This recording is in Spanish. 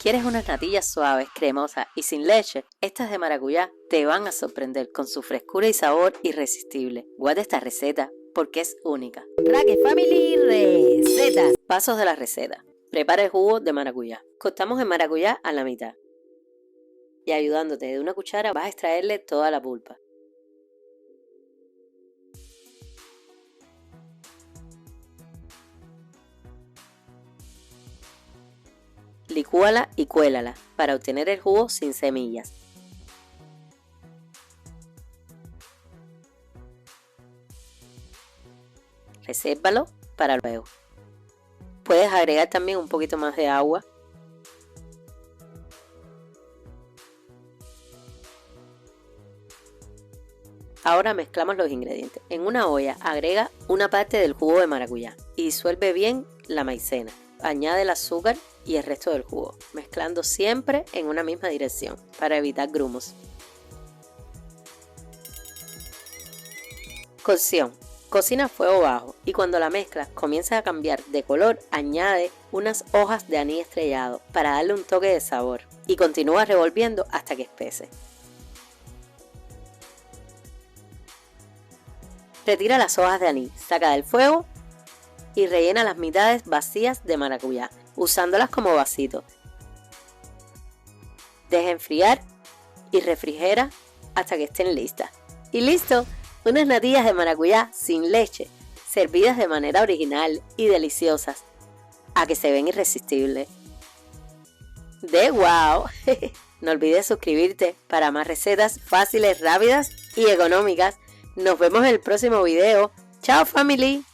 ¿Quieres unas natillas suaves, cremosas y sin leche? Estas de maracuyá te van a sorprender con su frescura y sabor irresistible. Guarda esta receta porque es única. Raque Family Recetas. Pasos de la receta. Prepara el jugo de maracuyá. Cortamos el maracuyá a la mitad. Y ayudándote de una cuchara vas a extraerle toda la pulpa. Licúala y cuélala para obtener el jugo sin semillas. Resérvalo para luego. Puedes agregar también un poquito más de agua. Ahora mezclamos los ingredientes. En una olla agrega una parte del jugo de maracuyá y disuelve bien la maicena. Añade el azúcar y el resto del jugo, mezclando siempre en una misma dirección para evitar grumos. Cocción. Cocina a fuego bajo y cuando la mezcla comienza a cambiar de color, añade unas hojas de anís estrellado para darle un toque de sabor y continúa revolviendo hasta que espese. Retira las hojas de anís, saca del fuego y rellena las mitades vacías de maracuyá, usándolas como vasitos. Deja enfriar y refrigera hasta que estén listas. Y listo, unas natillas de maracuyá sin leche, servidas de manera original y deliciosas, a que se ven irresistibles. ¡De wow! No olvides suscribirte para más recetas fáciles, rápidas y económicas. Nos vemos en el próximo video. ¡Chao, family!